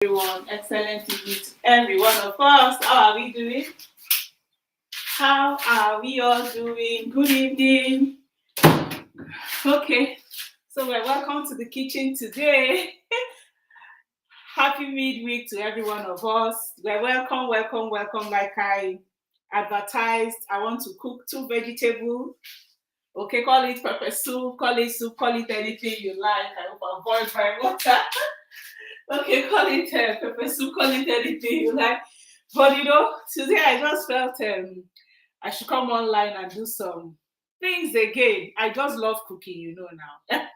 Everyone, excellent evening to every one of us. How are we doing? How are we all doing? Good evening. Okay, so we're welcome to the kitchen today. Happy midweek to every one of us. We're welcome. Like I advertised, I want to cook 2 vegetables. Okay, call it pepper soup, call it soup, call it anything you like. I hope I boiled my water. Okay, call it pepper soup, call it anything you like. But today I just felt I should come online and do some things again. I just love cooking, now.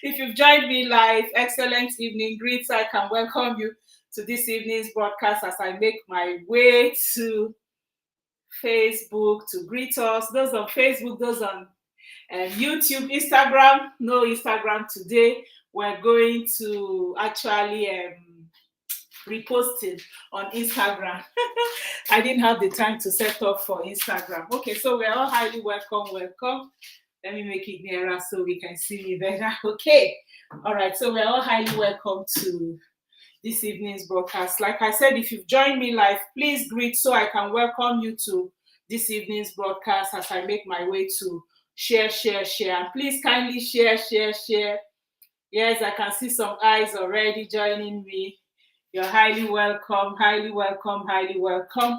If you've joined me live, excellent evening. Greets, I can welcome you to this evening's broadcast as I make my way to Facebook to greet us. Those on Facebook, those on YouTube, Instagram. No Instagram today. We're going to actually repost it on Instagram. I didn't have the time to set up for Instagram. Okay, so we're all highly welcome. Let me make it nearer so we can see me better. Okay, all right, so we're all highly welcome to this evening's broadcast. Like I said, if you've joined me live, please greet so I can welcome you to this evening's broadcast as I make my way to share. And please kindly share. Yes, I can see some eyes already joining me. You're highly welcome.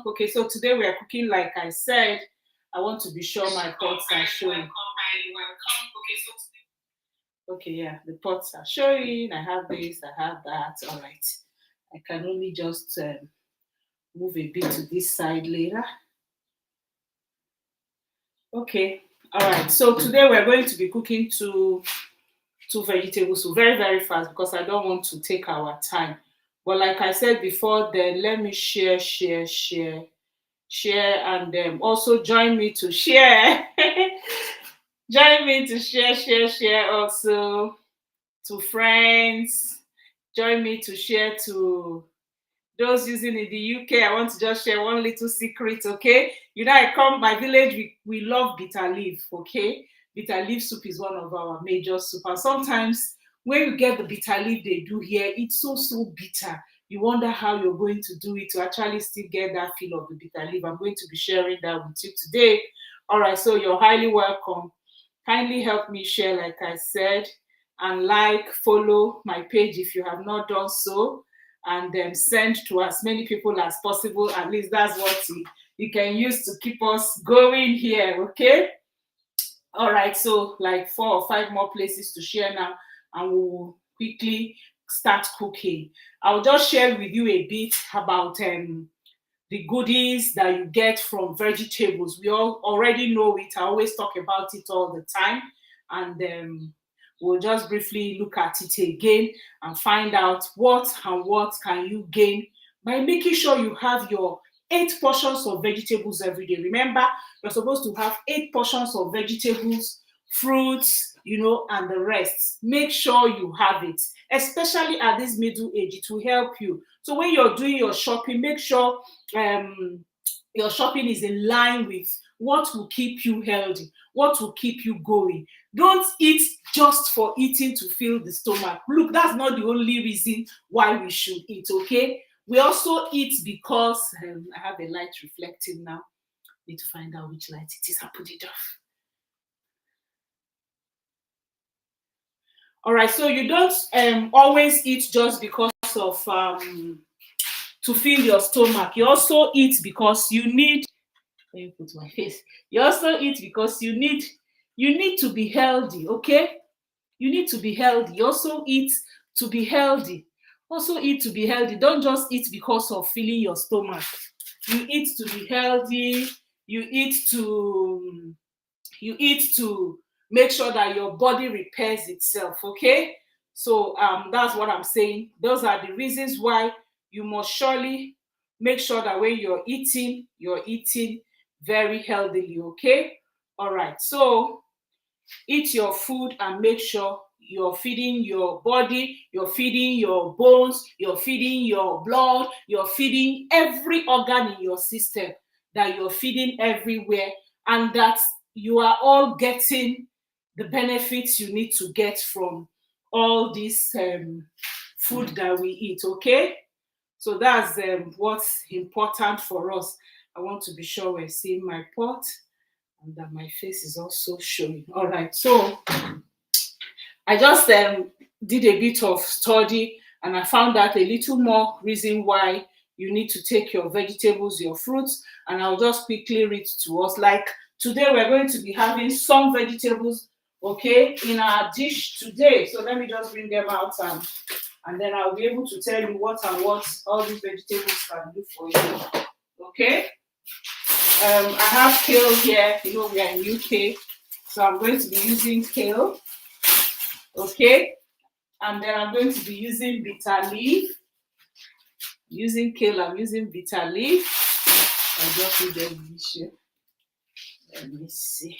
Okay, so today we are cooking, like I said. I want to be sure my pots are showing. Okay, yeah, the pots are showing. I have this, I have that. All right. I can only just move a bit to this side later. Okay, all right. So today we're going to be cooking two vegetables, so very, very fast because I don't want to take our time. But like I said before, then let me share, and also join me to share. Join me to share also to friends. Join me to share to those using in the UK. I want to just share one little secret, okay? I come my village, we love bitter leaf, okay? Bitter leaf soup is one of our major soup. And sometimes when you get the bitter leaf they do here, it's so bitter. You wonder how you're going to do it to actually still get that feel of the bitter leaf. I'm going to be sharing that with you today. All right, so you're highly welcome. Kindly help me share, like I said, and follow my page if you have not done so, and send to as many people as possible. At least that's what you can use to keep us going here, okay? All right, so like 4 or 5 more places to share now, and we'll quickly start cooking. I'll just share with you a bit about the goodies that you get from vegetables. We all already know it. I always talk about it all the time, and we'll just briefly look at it again and find out what can you gain by making sure you have your 8 portions of vegetables every day. Remember, you're supposed to have 8 portions of vegetables, fruits, and the rest. Make sure you have it, especially at this middle age. It will help you. So when you're doing your shopping, make sure your shopping is in line with what will keep you healthy, what will keep you going. Don't eat just for eating to fill the stomach. Look, that's not the only reason why we should eat, okay? We also eat because I have a light reflecting now. Need to find out which light it is and put it off. All right, so you don't always eat just because of to fill your stomach. You also eat because you need. Let me put my face. You also eat because you need to be healthy, okay? You need to be healthy. You also eat to be healthy. Don't just eat because of filling your stomach. You eat to be healthy. You eat to make sure that your body repairs itself, okay? So that's what I'm saying. Those are the reasons why you must surely make sure that when you're eating very healthily, okay? All right, so eat your food and make sure you're feeding your body, you're feeding your bones, you're feeding your blood, you're feeding every organ in your system, that you're feeding everywhere, and that you are all getting the benefits you need to get from all this food that we eat, okay? So that's what's important for us. I want to be sure we're seeing my pot and that my face is also showing. All right, so I just did a bit of study and I found out a little more reason why you need to take your vegetables, your fruits, and I'll just quickly read to us. Like today, we're going to be having some vegetables, okay, in our dish today. So let me just bring them out and then I'll be able to tell you what and what all these vegetables can do for you. Okay. I have kale here. You know, we are in UK, so I'm going to be using kale. Okay, and then I'm going to be using bitter leaf. Using kale, I'm using bitter leaf. I'll just read them this year. Let me see.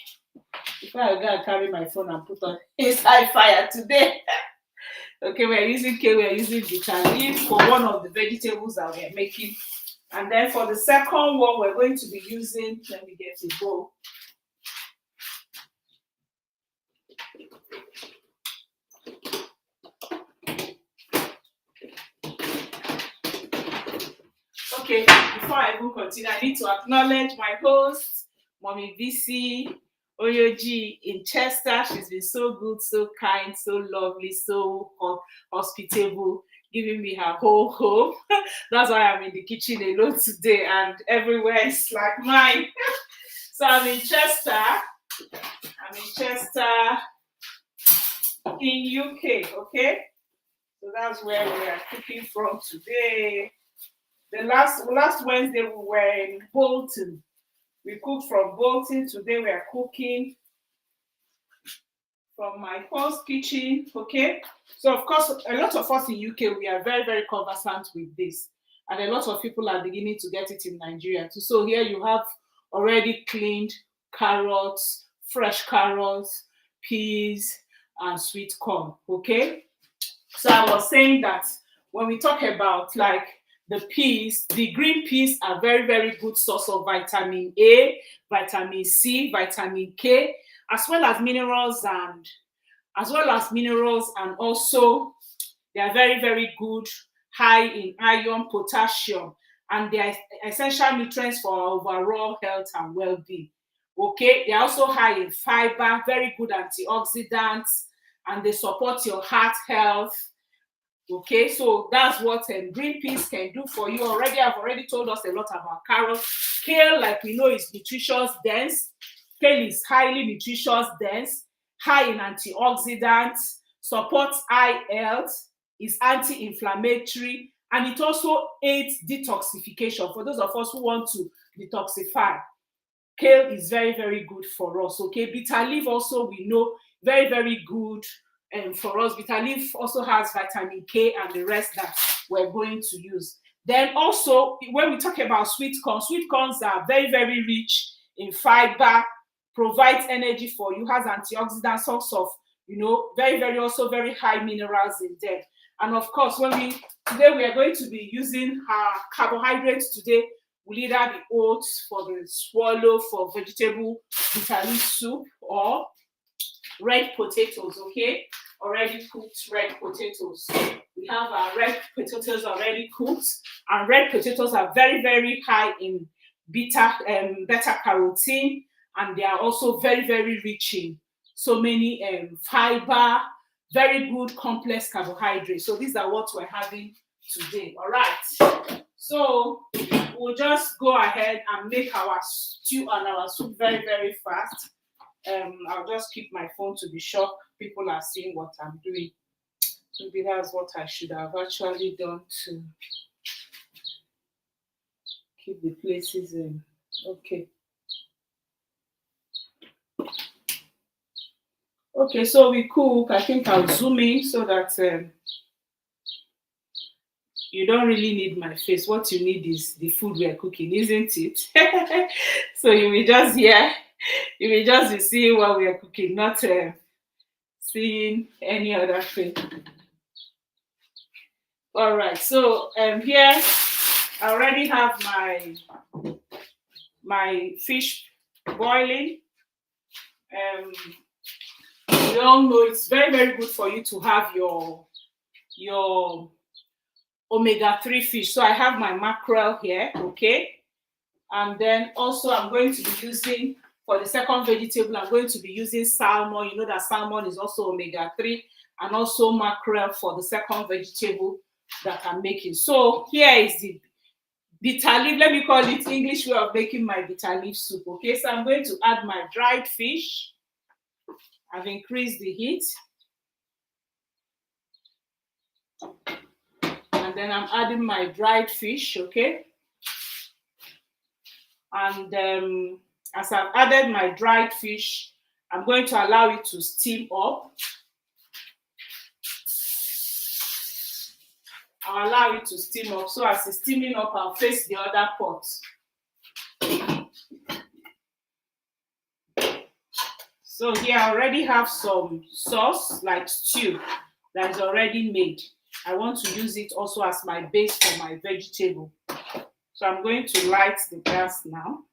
If I gotta carry my phone and put on inside fire today. Okay, we're using kale, we're using bitter leaf for one of the vegetables that we're making. And then for the second one, we're going to be using, let me get a bowl. Okay, before I even continue, I need to acknowledge my host, Mommy VC Oyoji in Chester. She's been so good, so kind, so lovely, so hospitable, giving me her whole home. That's why I'm in the kitchen alone today, and everywhere is like mine. So I'm in Chester. In UK, okay? So that's where we are cooking from today. The last Wednesday we were in Bolton. We cooked from Bolton. Today we are cooking from my first kitchen. Okay. So of course, a lot of us in UK we are very, very conversant with this. And a lot of people are beginning to get it in Nigeria too. So here you have already cleaned carrots, fresh carrots, peas, and sweet corn. Okay. So I was saying that when we talk about like the peas, the green peas are very, very good source of vitamin A, vitamin C, vitamin K, as well as minerals and also they are very, very good, high in iron, potassium, and they are essential nutrients for our overall health and well-being. Okay, they are also high in fiber, very good antioxidants, and they support your heart health. Okay, so that's what green peas can do for you. I've already told us a lot about carrots. Kale, like we know, is nutritious dense. Kale is highly nutritious dense, high in antioxidants, supports eye health, is anti-inflammatory, and it also aids detoxification. For those of us who want to detoxify, kale is very, very good for us. Okay, bitter leaf also we know very, very good. And for us, bitter leaf also has vitamin K and the rest that we're going to use. Then also, when we talk about sweet corns are very, very rich in fiber, provides energy for you, has antioxidant source of, very, very also very high minerals in them. And of course, today we are going to be using our carbohydrates today. Will either be oats for the swallow for vegetable bitter leaf soup or red potatoes, okay? Already cooked red potatoes. We have our red potatoes already cooked, and red potatoes are very, very high in beta carotene, and they are also very, very rich in so many fiber, very good complex carbohydrates. So these are what we're having today. All right. So we'll just go ahead and make our stew and our soup very, very fast. I'll just keep my phone to be sure people are seeing what I'm doing. Maybe that's what I should have actually done to keep the places in. Okay. Okay, so we cook. I think I'll zoom in so that you don't really need my face. What you need is the food we're cooking, isn't it? So you will just be seeing what we are cooking, not seeing any other thing. All right, so here I already have my fish boiling. We all know it's very, very good for you to have your omega-3 fish. So I have my mackerel here, okay? And then also I'm going to be using, for the second vegetable, I'm going to be using salmon. You know that salmon is also omega-3, and also mackerel for the second vegetable that I'm making. So here is the bitter leaf. Let me call it English way of making my bitter leaf soup, okay? So I'm going to add my dried fish. I've increased the heat. And then I'm adding my dried fish, okay? And as I've added my dried fish, I'm going to allow it to steam up. I'll allow it to steam up. So as it's steaming up, I'll face the other pot. So here I already have some sauce, like stew, that is already made. I want to use it also as my base for my vegetable. So I'm going to light the gas now.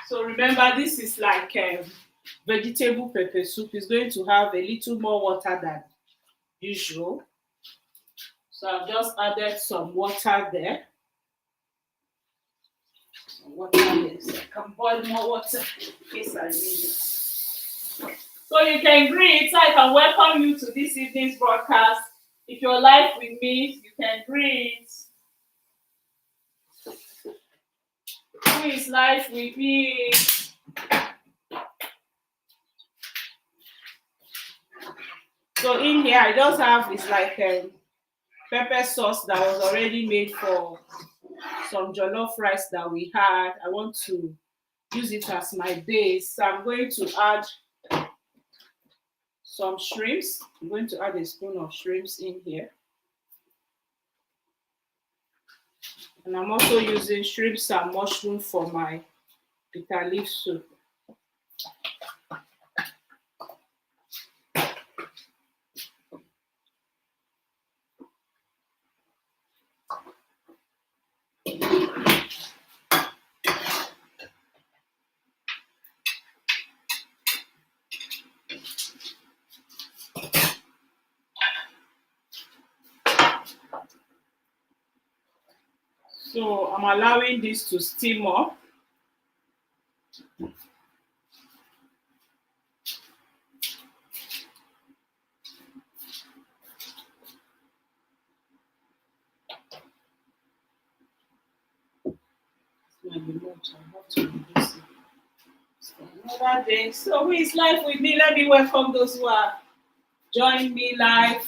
So remember, this is like vegetable pepper soup. It's going to have a little more water than usual. So I've just added some water there. Some water there. So I can boil more water in case I need it. So you can greet. So I can welcome you to this evening's broadcast. If you're live with me, you can greet. Who is live with me? So in here, I just have, it's like pepper sauce that was already made for some jollof rice that we had. I want to use it as my base. So I'm going to add some shrimps. I'm going to add a spoon of shrimps in here. And I'm also using shrimps and mushroom for my bitter leaf soup. So I'm allowing this to steam up. Another day. So who is live with me? Let me welcome those who are joining me live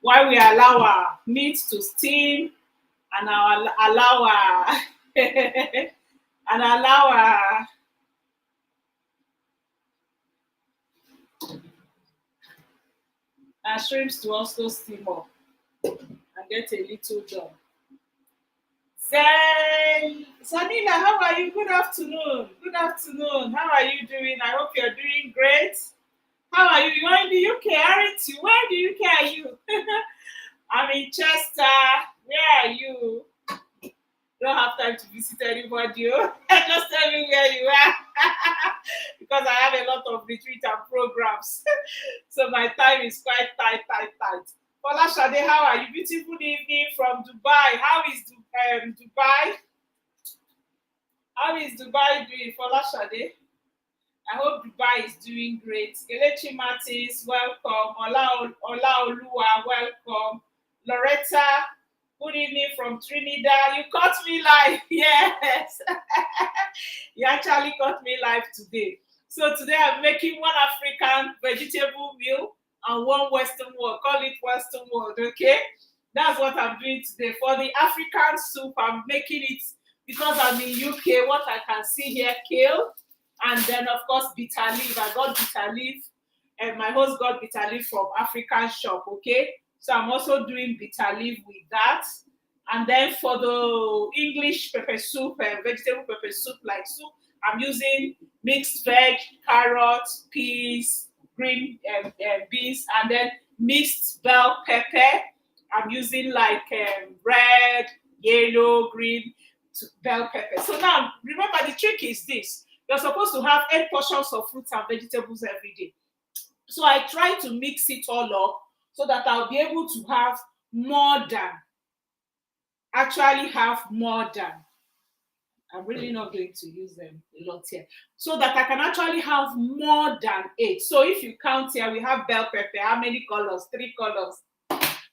while we allow our meat to steam and allow our and allow our shrimps to also steam up and get a little done. Sanila, how are you? Good afternoon. Good afternoon. How are you doing? I hope you're doing great. How are you? You're in the UK, aren't you? Where in the UK are you? I'm in Chester. Where are you? Don't have time to visit anybody. Just tell me where you are. Because I have a lot of retreat and programs. So my time is quite tight. Paula Shade, how are you? Beautiful evening from Dubai. How is Dubai? How is Dubai doing, Paula Shade? I hope Dubai is doing great. Kelechi Martins, welcome. Ola Oluwa, welcome. Loretta, good evening from Trinidad. You caught me live. Yes. You actually caught me live today. So today I'm making one African vegetable meal and one Western world. Call it Western world, okay? That's what I'm doing today. For the African soup, I'm making it because I'm in UK. What I can see here, kale. And then, of course, bitter leaf. I got bitter leaf, and my host got bitter leaf from African shop, okay? So I'm also doing bitter leaf with that. And then for the English pepper soup and vegetable pepper soup like soup, I'm using mixed veg, carrots, peas, green beans, and then mixed bell pepper. I'm using like red, yellow, green bell pepper. So now remember, the trick is this: you're supposed to have 8 portions of fruits and vegetables every day. So I try to mix it all up so that I'll be able to have more than, actually have more than. I'm really not going to use them a lot here. So that I can actually have more than 8. So if you count here, we have bell pepper. How many colors? 3 colors.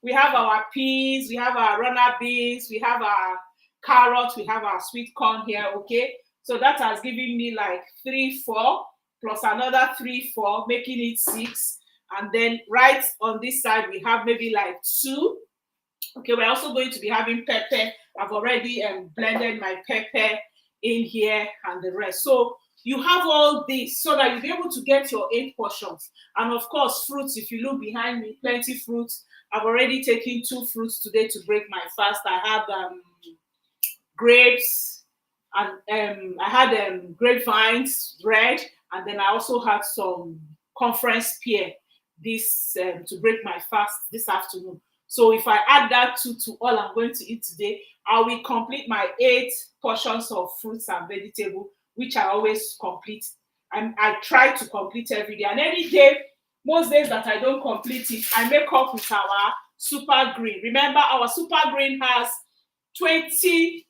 We have our peas, we have our runner beans, we have our carrots, we have our sweet corn here, okay? So that has given me like 3, 4, plus another 3, 4, making it 6. And then right on this side, we have maybe like 2. Okay, we're also going to be having pepper. I've already blended my pepper in here and the rest. So you have all this so that you'll be able to get your 8 portions. And of course, fruits. If you look behind me, plenty fruits. I've already taken 2 fruits today to break my fast. I have grapes, and I had grapevines, red, and then I also had some conference pear this to break my fast this afternoon. So if I add that to all I'm going to eat today, I will complete my 8 portions of fruits and vegetable, which I always complete. And I try to complete every day. And any day, most days that I don't complete it, I make up with our super green. Remember, our super green has 22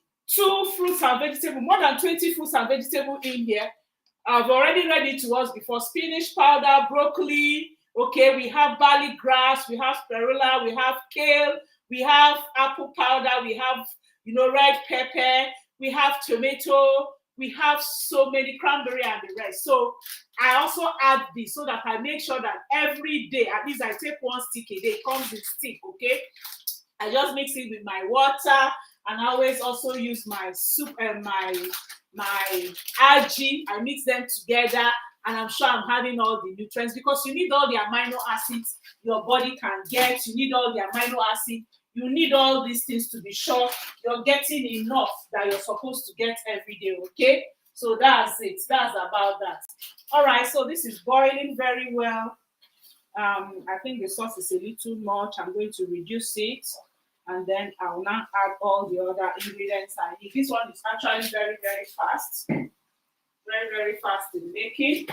fruits and vegetables, more than 20 fruits and vegetables in here. I've already read it to us before. Spinach powder, broccoli. Okay, we have barley grass, we have spirulina, we have kale, we have apple powder, we have, red pepper, we have tomato, we have so many, cranberry and the rest. So I also add this so that I make sure that every day, at least I take 1 stick a day. It comes in stick, okay? I just mix it with my water, and I always also use my soup and my algae. I mix them together, and I'm sure I'm having all the nutrients, because you need all the amino acids your body can get. You need all the amino acids. You need all these things to be sure you're getting enough that you're supposed to get every day, okay? So that's it. That's about that. All right, so this is boiling very well. I think the sauce is a little much. I'm going to reduce it, and then I'll now add all the other ingredients I need. This one is actually very, very fast. Very, very fast in making.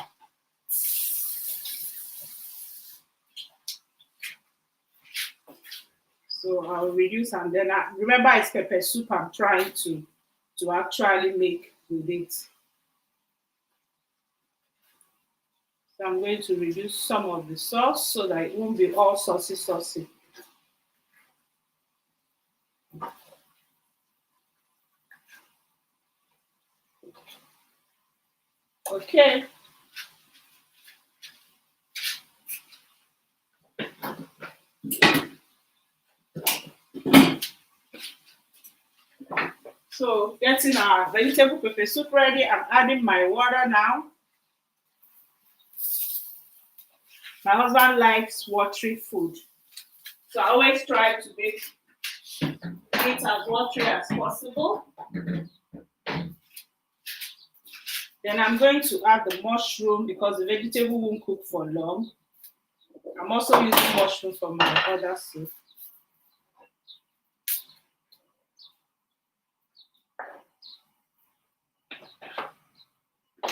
So I'll reduce, and then remember it's pepper soup I'm trying to actually make with it. So I'm going to reduce some of the sauce so that it won't be all saucy. Okay. So getting our vegetable pepper soup ready, I'm adding my water now. My husband likes watery food, so I always try to make it as watery as possible. Then I'm going to add the mushroom because the vegetable won't cook for long. I'm also using mushroom for my other soup.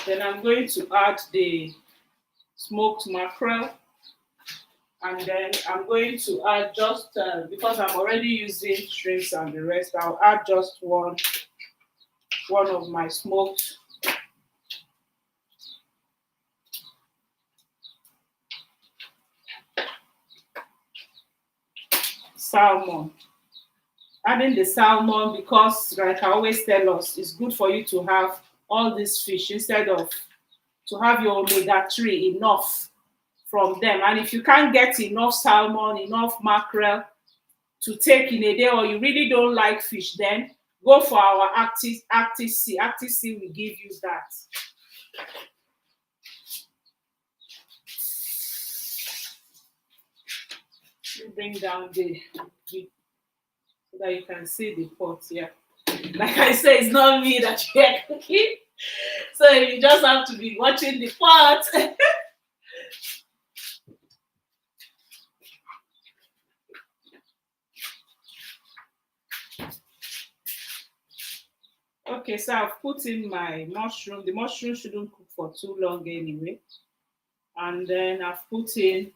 Then I'm going to add the smoked mackerel, and then I'm going to add just because I'm already using shrimps and the rest, I'll add just one of my smoked salmon. Adding the salmon because, like I always tell us, it's good for you to have all this fish instead of to have your omega-3 enough from them. And if you can't get enough salmon, enough mackerel to take in a day, or you really don't like fish, then go for our Active Sea. Active Sea will give you that. Bring down the so that you can see the pot here. Like I say, it's not me that you're cooking. So you just have to be watching the pot. Okay, so I've put in my mushroom. The mushroom shouldn't cook for too long anyway. And then I've put in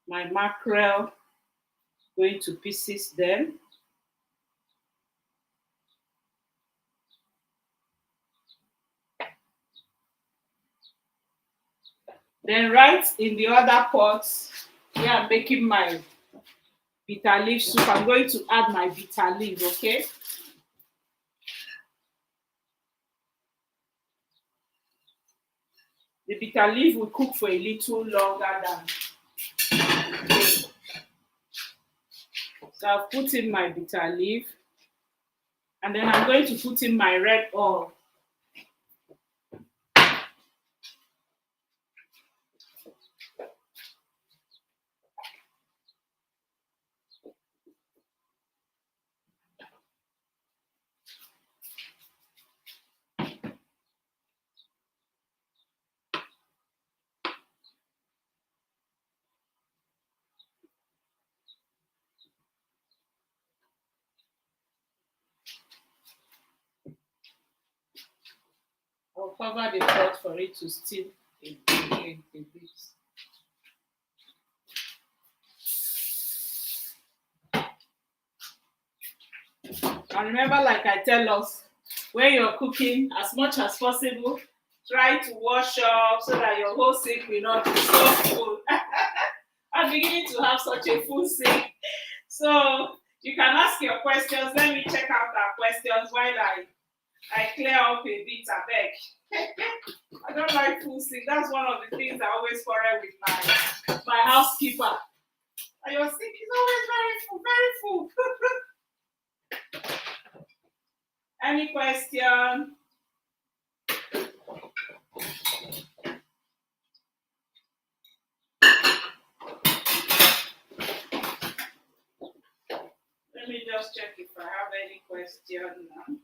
my mackerel, going to pieces then. Then right in the other pot, where I'm making my bitter leaf soup, I'm going to add my bitter leaf, okay? The bitter leaf will cook for a little longer than. So I've put in my bitter leaf, and then I'm going to put in my red oil. I'll cover the pot for it to steam a bit. And remember, like I tell us, when you're cooking, as much as possible, try to wash up so that your whole sink will not be so full. I'm beginning to have such a full sink. So you can ask your questions. Let me check out our questions while I clear up a bit, I beg. I don't like full sink. That's one of the things I always quarrel with my housekeeper. And your sink is always very full, very full. Any question? Let me just check if I have any question now.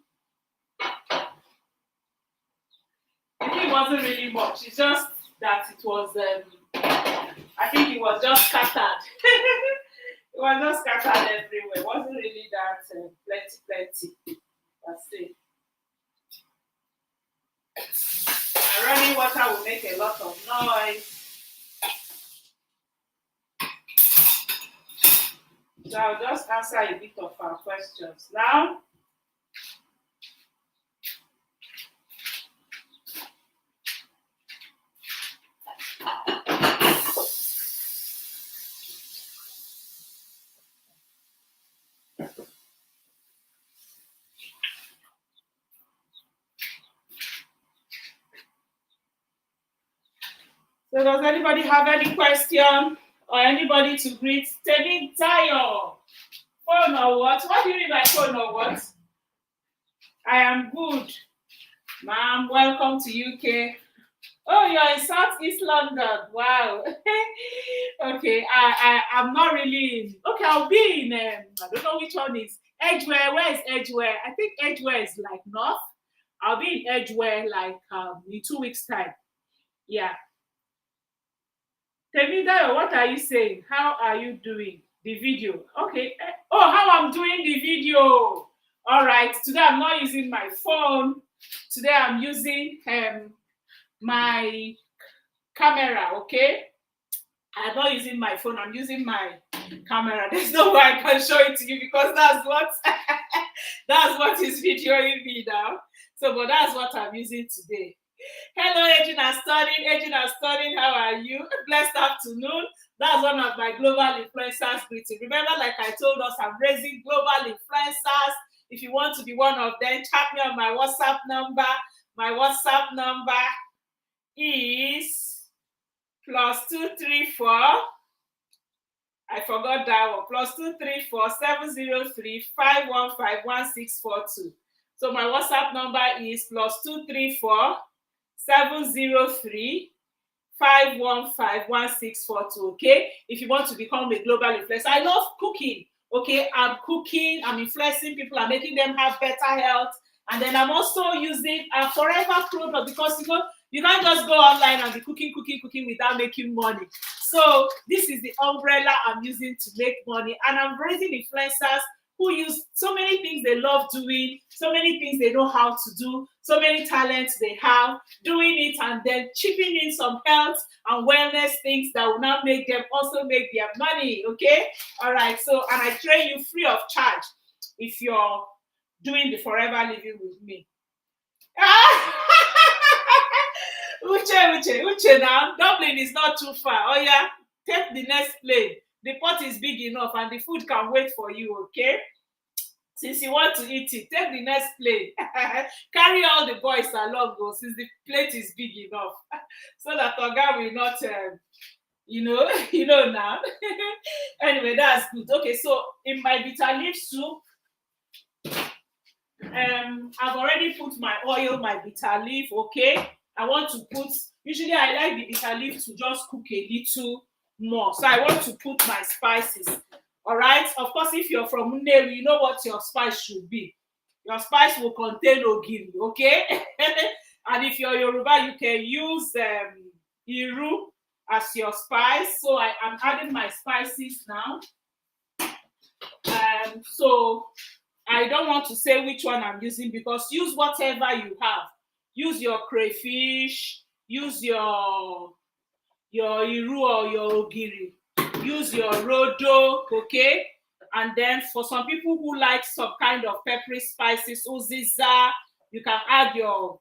It wasn't really much. It's just that it was, I think it was just scattered. It was just scattered everywhere. It wasn't really that plenty. That's it. Running water will make a lot of noise. So I'll just answer a bit of our questions now. So does anybody have any question or anybody to greet? Temi Tayo. Phone or what? What do you mean by phone or what? I am good. Ma'am, welcome to UK. Oh, you're in Southeast London. Wow. Okay, I'm not really okay. I'll be in I don't know which one is Edgware. Where is Edgware? I think Edgware is like north. I'll be in Edgware like in 2 weeks' time. Yeah. Temidayo, what are you saying? How are you doing the video? Okay. Oh, how I'm doing the video. All right. Today I'm not using my phone. Today I'm using my camera. Okay. I'm not using my phone. I'm using my camera. There's no way I can show it to you because that's what that's what is videoing me now. So, but that's what I'm using today. Hello, Aging Studying. How are you? Blessed afternoon. That's one of my global influencers greeting. Remember, like I told us, I'm raising global influencers. If you want to be one of them, chat me on my WhatsApp number. My WhatsApp number is +234. I forgot that one. +234 703 515 1642. So my WhatsApp number is +234 703 515 1642. Okay, if you want to become a global influencer. I love cooking. Okay, I'm cooking, I'm influencing people, I'm making them have better health, And then I'm also using a Forever product because you can't just go online and be cooking without making money. So this is the umbrella I'm using to make money, and I'm raising influencers who use so many things they love doing, so many things they know how to do, so many talents they have, doing it and then chipping in some health and wellness things that will now make them also make their money, okay? All right, so, and I train you free of charge if you're doing the Forever Living with me. Uche now, Dublin is not too far. Oh yeah, take the next plane. The pot is big enough and the food can wait for you, okay? Since you want to eat it, take the next plane. Carry all the boys along, go, since the plate is big enough. So that Oga will not, you know now. Anyway, that's good. Okay, so in my bitter leaf soup, I've already put my oil, my bitter leaf, okay? I want to put, usually I like the bitter leaf to just cook a little more. So I want to put my spices, all right? Of course, if you're from Nnewi, you know what your spice should be. Your spice will contain ogiri, okay? And if you're Yoruba, you can use iru as your spice. So I am adding my spices now. So I don't want to say which one I'm using because use whatever you have. Use your crayfish, use your iru or your ogiri, use your rodo, okay? And then for some people who like some kind of peppery spices, uziza, you can add your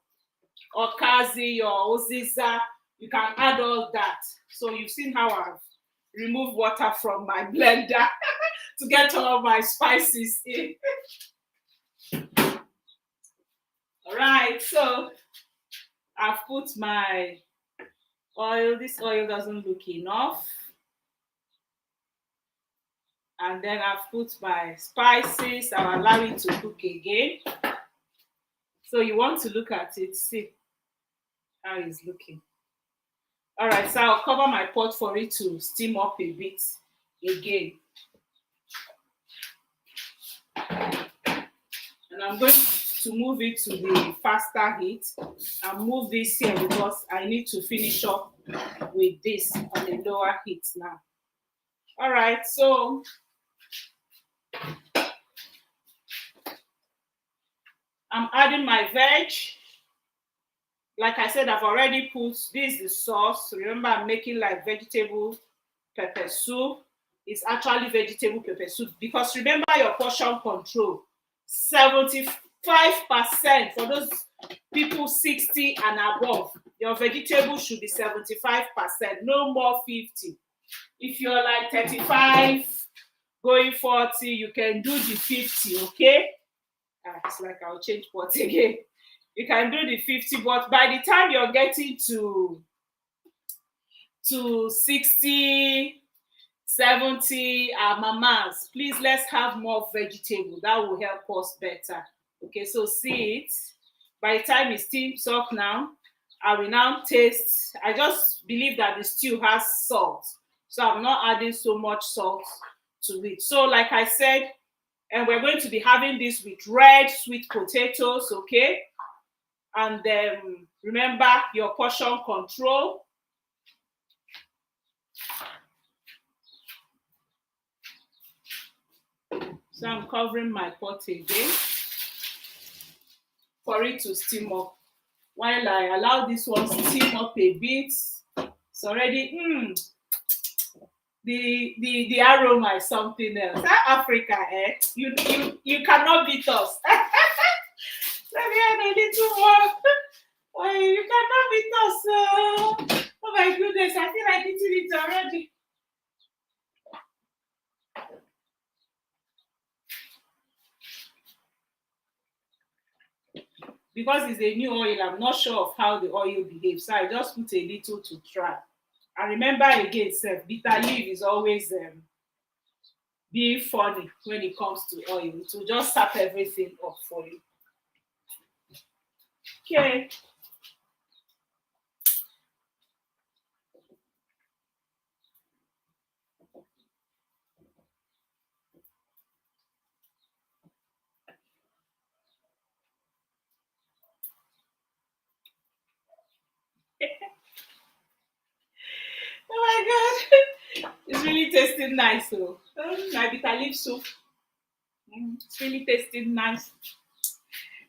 okazi, your uziza, you can add all that. So you've seen how I've removed water from my blender to get all my spices in. All right, so I've put my oil. This oil doesn't look enough. And then I've put my spices. I'll allow it to cook again. So you want to look at it, see how it's looking. All right, so I'll cover my pot for it to steam up a bit again. And I'm going to move it to the faster heat and move this here because I need to finish up with this on the lower heat now. All right, so I'm adding my veg. Like I said, I've already put this the sauce. Remember, I'm making like vegetable pepper soup. It's actually vegetable pepper soup because remember your portion control. 75% for those people 60 and above. Your vegetables should be 75%, no more 50. If you're like 35, going 40, you can do the 50, okay? It's like I'll change pot again. You can do the 50, but by the time you're getting to 60, 70, mamas, please let's have more vegetable. That will help us better. Okay, so see it. By the time it steams up now, I will now taste. I just believe that the stew has salt, so I'm not adding so much salt to it. So like I said, and we're going to be having this with red sweet potatoes, okay? And then remember your portion control. So I'm covering my pot again for it to steam up. While I allow this one to steam up a bit, it's already the aroma is something else. Africa, you cannot beat us. Let me add a little more. Oh, you cannot beat us. Oh my goodness, I feel like eating it already. Because it's a new oil, I'm not sure of how the oil behaves. So I just put a little to try. And remember again, bitter leaf is always being funny when it comes to oil. It will just sap everything up for you. Okay. my God. It's really tasting nice. So, my bitter leaf soup. It's really tasting nice.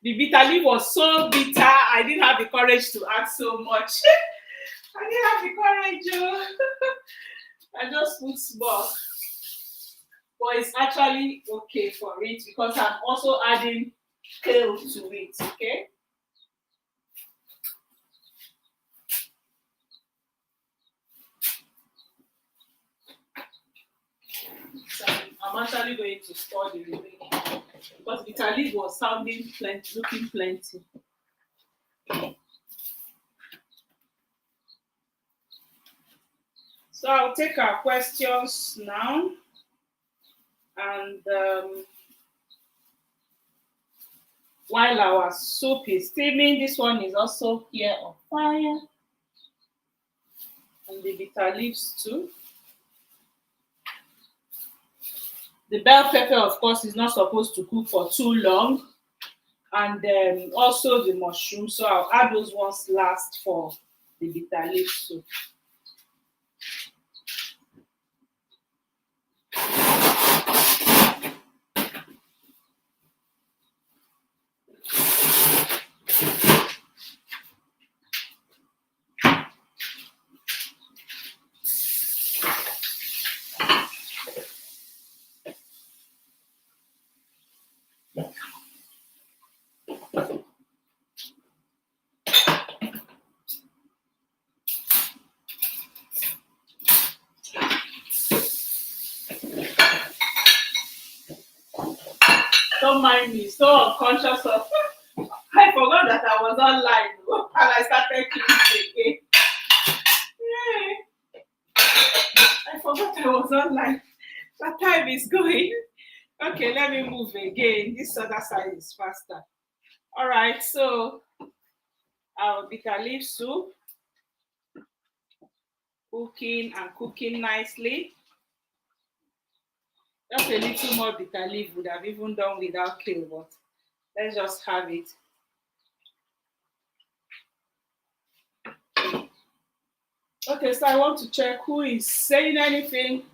The bitter leaf was so bitter, I didn't have the courage to add so much. I didn't have the courage. I just put small. But it's actually okay for it because I'm also adding kale to it. Okay. So I'm actually going to store the remaining because bitter leaf was sounding plenty, looking plenty. So I'll take our questions now. And while our soup is steaming, this one is also here on fire. And the bitter leaves too. The bell pepper, of course, is not supposed to cook for too long. And also the mushroom. So I'll add those ones last for the bitter leaf soup. Don't mind me, so unconscious of. I forgot that I was online and I started clicking again. Yeah. I forgot I was online. That time is going. Okay, let me move again. This other side is faster. All right, so our bitter leaf soup cooking and cooking nicely. Just a little more bitter leaf would have even done without kale, but let's just have it. Okay, so I want to check who is saying anything.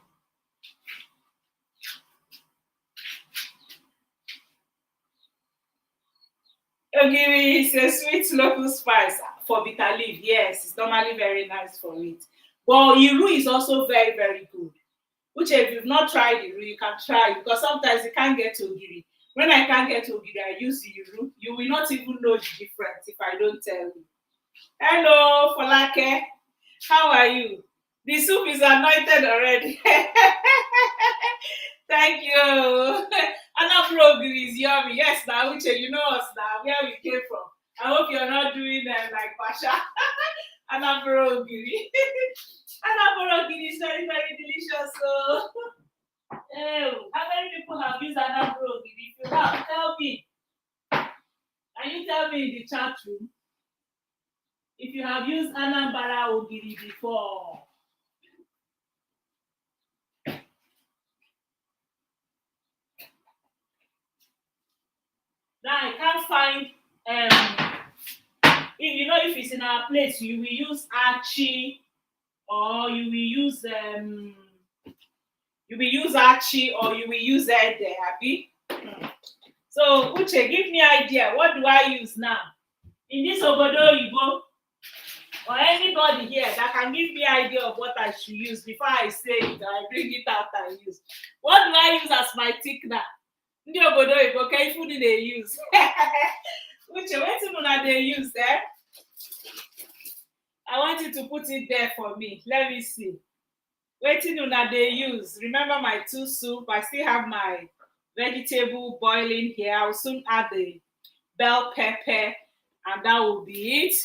Ogiri is a sweet local spice for bitter leaf. Yes, it's normally very nice for it. But Iru is also very, very good. Which if you've not tried Iru, you can try it because sometimes you can't get to Ogiri. When I can't get to Ogiri, I use Iru. You will not even know the difference if I don't tell you. Hello, Folake. How are you? The soup is anointed already. Thank you. Anapro is yummy. Yes, now Uche, you know us now, where we came from. I hope you're not doing like Pasha. Anapro Anapro is very, very delicious. So, how many people have used Anapro? If you have, tell me. Can you tell me in the chat room if you have used Anambra Ogiri before? Now I can't find if it's in our place, you will use Archie or you will use Archie or you will use Ede, Abi. So Uche, give me idea. What do I use now? In this Obodo Igbo or anybody here that can give me idea of what I should use before I say it, I bring it out and use. What do I use as my thickener? Ndị obodo Igbo ka ifu dị they use. Uche, wetin una dey use there? I want you to put it there for me. Let me see. Wetin una dey use? Remember my 2 soup. I still have my vegetable boiling here. I'll soon add the bell pepper, and that will be it.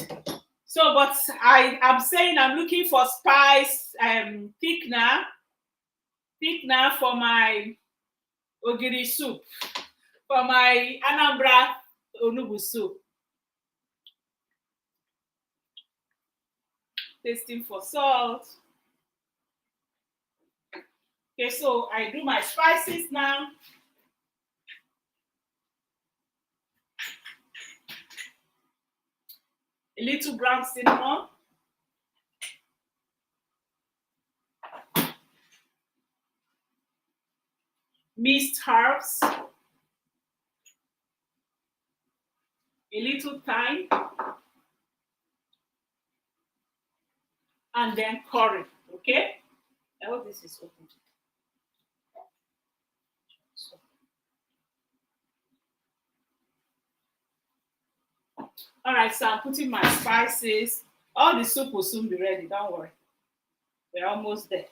So, but I'm saying I'm looking for spice thickener for my ogiri soup, for my Anambra Onugbu soup. Tasting for salt. Okay, so I do my spices now. A little ground cinnamon. minced herbs, a little thyme, and then curry. Okay? I hope this is open. All right, so I'm putting my spices. All the soup will soon be ready. Don't worry. We're almost there.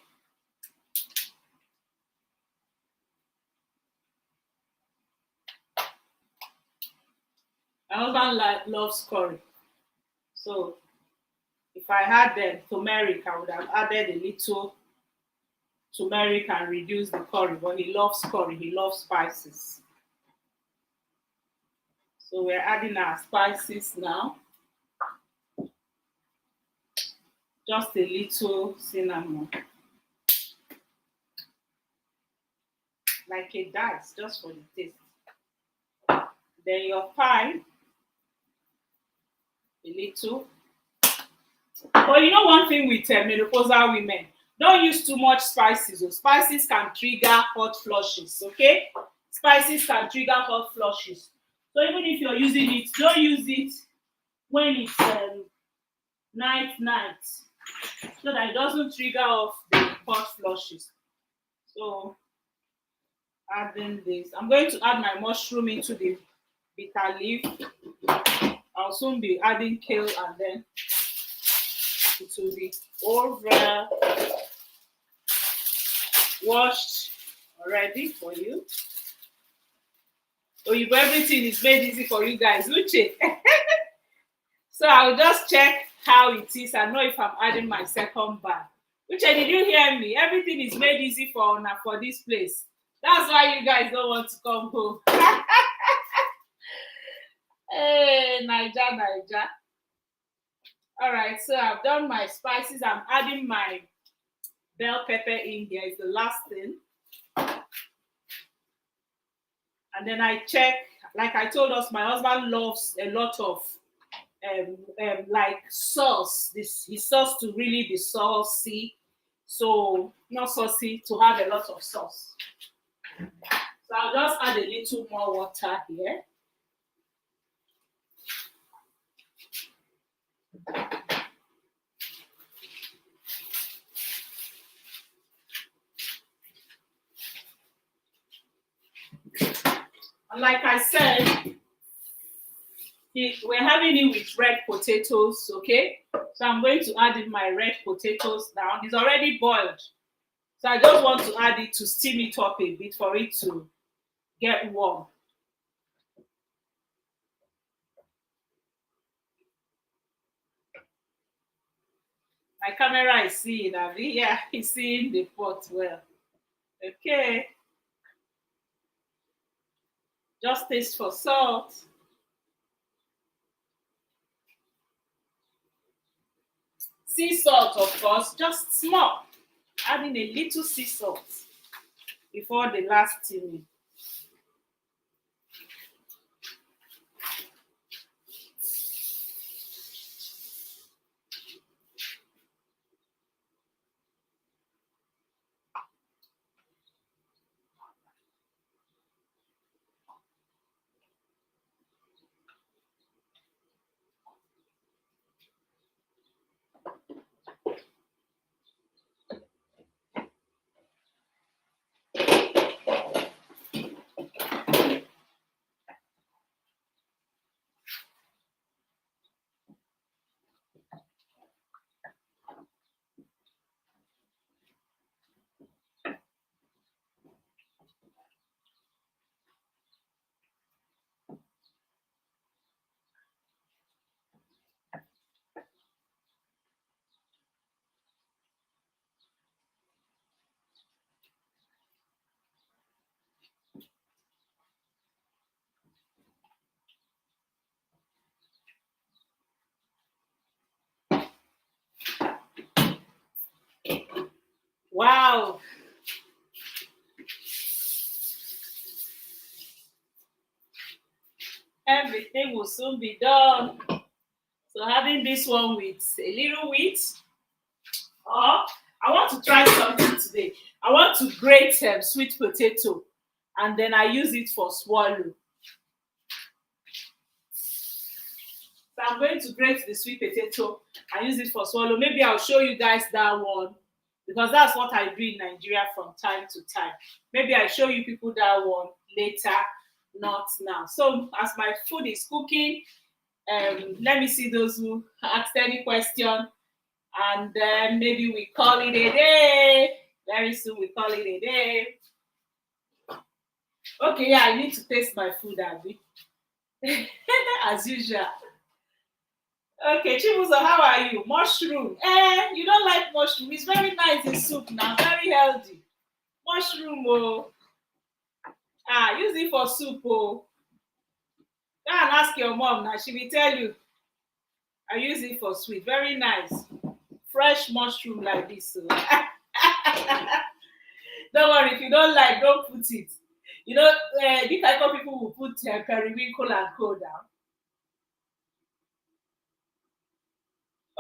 My husband loves curry. So if I had turmeric, I would have added a little turmeric and reduce the curry. But he loves curry. He loves spices. So we're adding our spices now. Just a little cinnamon. Like a dice, just for the taste. Then your thyme, a little. But you know one thing with menopausal women, don't use too much spices. Spices can trigger hot flushes, okay? Spices can trigger hot flushes. So even if you're using it, don't use it when it's night, so that it doesn't trigger off the hot flushes. So adding this, I'm going to add my mushroom into the bitter leaf. I'll soon be adding kale, and then it will be over washed already for you. So if everything is made easy for you guys, Uche. So I'll just check how it is and know if I'm adding my second bag. Uche, did you hear me? Everything is made easy for this place. That's why you guys don't want to come home. Hey, Naija. All right, so I've done my spices. I'm adding my bell pepper in here. It's the last thing. And then I check, like I told us, my husband loves a lot of like sauce. His sauce to really be saucy. So not saucy, to have a lot of sauce. So I'll just add a little more water here. And like I said, we're having it with red potatoes, okay? So I'm going to add in my red potatoes now. It's already boiled. So I just want to add it to steam it up a bit for it to get warm. My camera is seeing, Abby. Yeah, he's seeing the pot well. Okay. Just taste for salt. Sea salt, of course, just small. Adding a little sea salt before the last steaming. Wow. Everything will soon be done. So having this one with a little wheat. I want to try something today. I want to grate sweet potato and then I use it for swallow. So I'm going to grate the sweet potato and use it for swallow. Maybe I'll show you guys that one because that's what I do in Nigeria from time to time. Maybe I show you people that one later, not now. So as my food is cooking, let me see those who asked any question, and then maybe we call it a day. Very soon we call it a day. Okay, yeah, I need to taste my food, Abby. As usual. Okay, Chibuzo, how are you? Mushroom. You don't like mushroom. It's very nice in soup now, very healthy. Mushroom, oh. Use it for soup, oh. Go and ask your mom now. She will tell you. I use it for sweet. Very nice. Fresh mushroom like this. So. Don't worry, if you don't like, don't put it. You know, this type of people will put periwinkle and co down.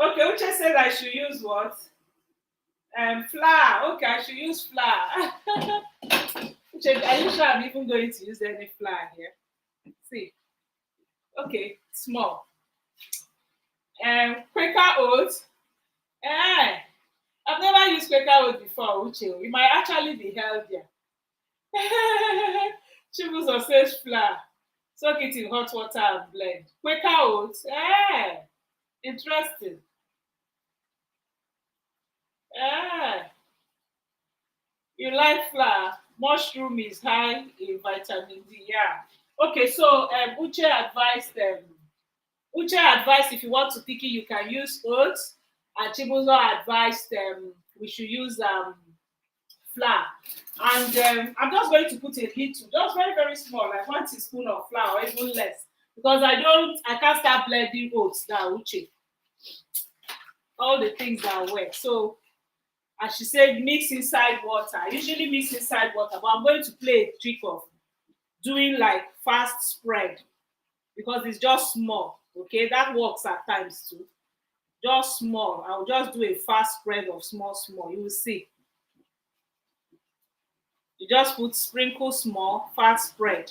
Okay, Uche said I should use what? Flour. Okay, I should use flour. Uche, are you sure I'm even going to use any flour here? See. Okay, small. Quaker oats. I've never used Quaker oats before, Uche. It might actually be healthier. Chibuzo says flour. Soak it in hot water and blend. Quaker oats. Interesting. You like flour? Mushroom is high in vitamin D. Yeah. Okay, so Uche advised if you want to pick it, you can use oats. And Chibuzo advised we should use flour. And I'm just going to put a little, just very, very small, like 1 teaspoon of flour or even less. Because I can't start blending oats now, Uche. All the things are wet. So as she said, mix inside water. I usually mix inside water, but I'm going to play a trick of doing like fast spread because it's just small. Okay, that works at times too. Just small. I'll just do a fast spread of small. You will see. You just put sprinkle small, fast spread.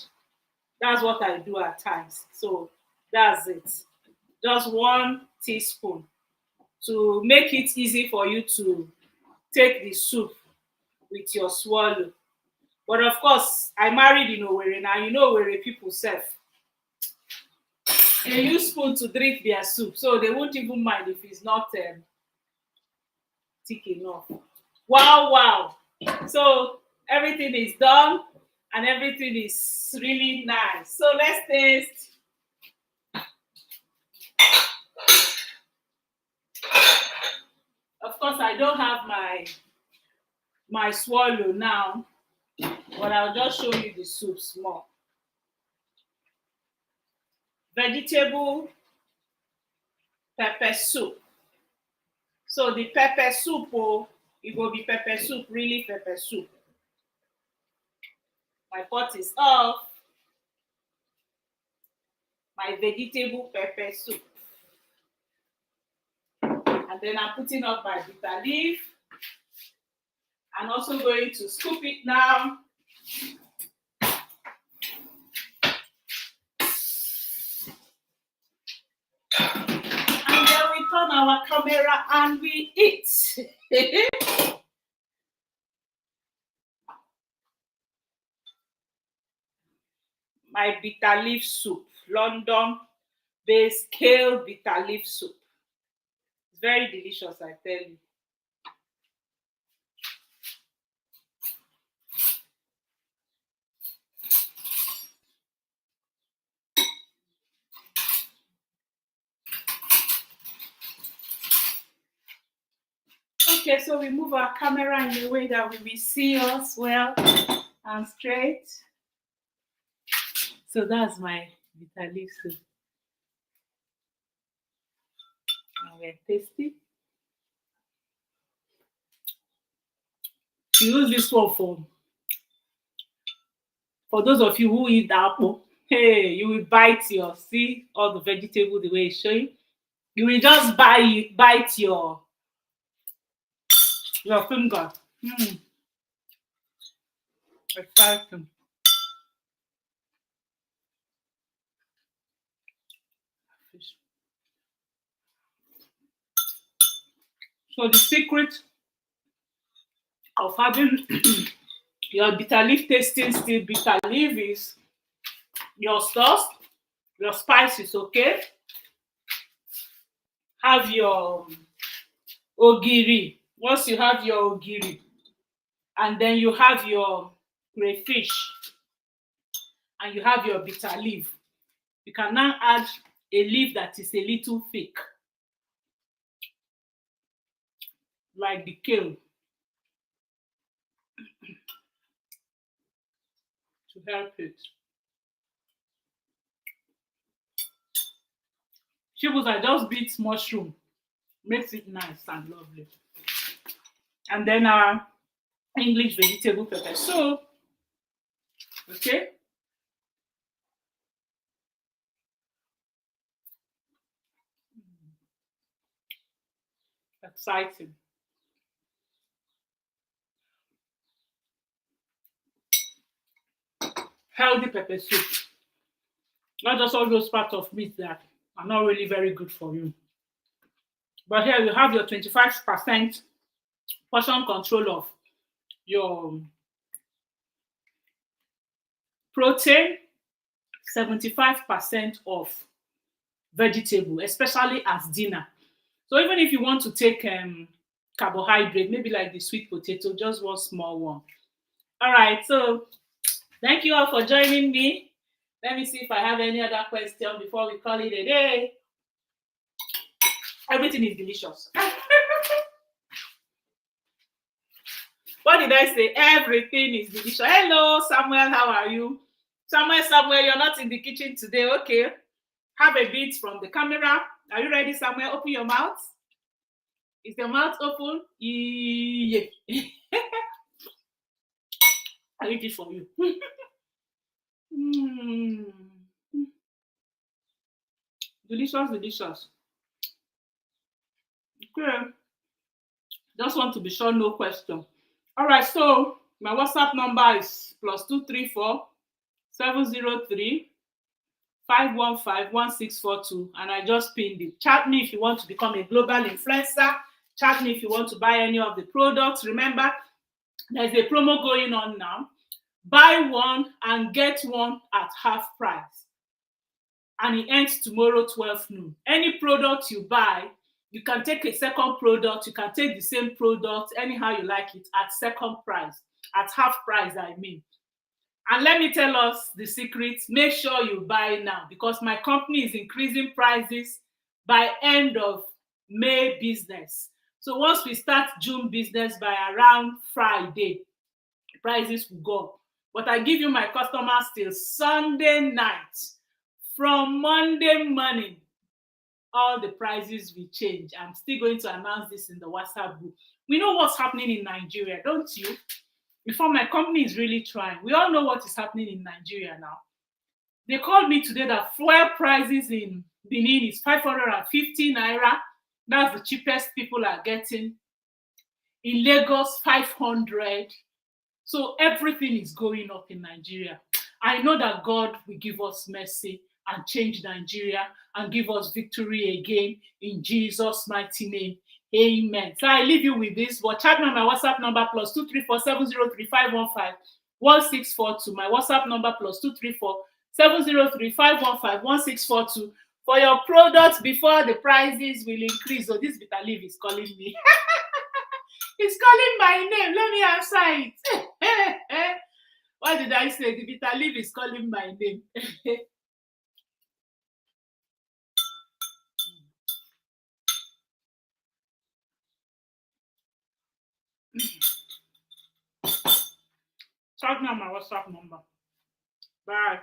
That's what I do at times. So that's it. Just 1 teaspoon to make it easy for you to take the soup with your swallow. But of course, I married in Owerri now. You know Owerri people self. They use spoon to drink their soup, so they won't even mind if it's not thick enough. Wow. So everything is done and everything is really nice. So let's taste. Of course, I don't have my swallow now, but I'll just show you the soup small. Vegetable pepper soup. So the pepper soup, it will be pepper soup, really pepper soup. My pot is off. My vegetable pepper soup. And then I'm putting up my bitter leaf. I'm also going to scoop it now. And then we turn our camera and we eat. My bitter leaf soup, London-based kale bitter leaf soup. It's very delicious, I tell you. Okay, so we move our camera in a way that we will see us well and straight. So that's my bitter leaf soup. And we're tasty. You use this one for those of you who eat apple. Hey, you will bite see all the vegetable the way it's showing. You will just bite your finger. Exciting. So the secret of having your bitter leaf tasting still bitter leaf is your sauce, your spices, okay? Have your ogiri. Once you have your ogiri, and then you have your crayfish, and you have your bitter leaf, you can now add a leaf that is a little thick, like the kale, to help it. Shivus, I just beat mushroom, makes it nice and lovely. And then our English vegetable pepper soup, okay? Exciting. Healthy pepper soup. Not just all those parts of meat that are not really very good for you. But here you have your 25% portion control of your protein, 75% of vegetable, especially as dinner. So even if you want to take carbohydrate, maybe like the sweet potato, just one small one. All right, so thank you all for joining me. Let me see if I have any other question before we call it a day. Everything is delicious. What did I say? Everything is delicious. Hello, Samuel. How are you? Samuel, you're not in the kitchen today. Okay. Have a bit from the camera. Are you ready, Samuel? Open your mouth. Is your mouth open? Yeah. I eat it for you. Mm. Delicious, delicious. Okay. Just want to be sure, no question. All right, so my WhatsApp number is +234 703 515 1642, and I just pinned it. Chat me if you want to become a global influencer. Chat me if you want to buy any of the products. Remember, there's a promo going on now. Buy one and get one at half price. And it ends tomorrow 12 noon. Any product you buy, you can take a second product, you can take the same product, anyhow you like it, at second price, at half price, I mean. And let me tell us the secret. Make sure you buy now, because my company is increasing prices by end of May business. So once we start June business, by around Friday, prices will go up. But I give you my customers till Sunday night. From Monday morning, all the prices will change. I'm still going to announce this in the WhatsApp group. We know what's happening in Nigeria, don't you? Before, my company is really trying. We all know what is happening in Nigeria now. They called me today that fuel prices in Benin is 550 naira. That's the cheapest people are getting. In Lagos, 500. So everything is going up in Nigeria. I know that God will give us mercy and change Nigeria and give us victory again in Jesus' mighty name. Amen. So I leave you with this. But chat me on my WhatsApp number +234 703 515 1642. My WhatsApp number +234 703 515 1642 for your products before the prices will increase. So this bitter leaf is calling me. It's calling my name. Let me answer it. What did I say? The bitter leaf is calling my name. Chat me on my WhatsApp number. Bye.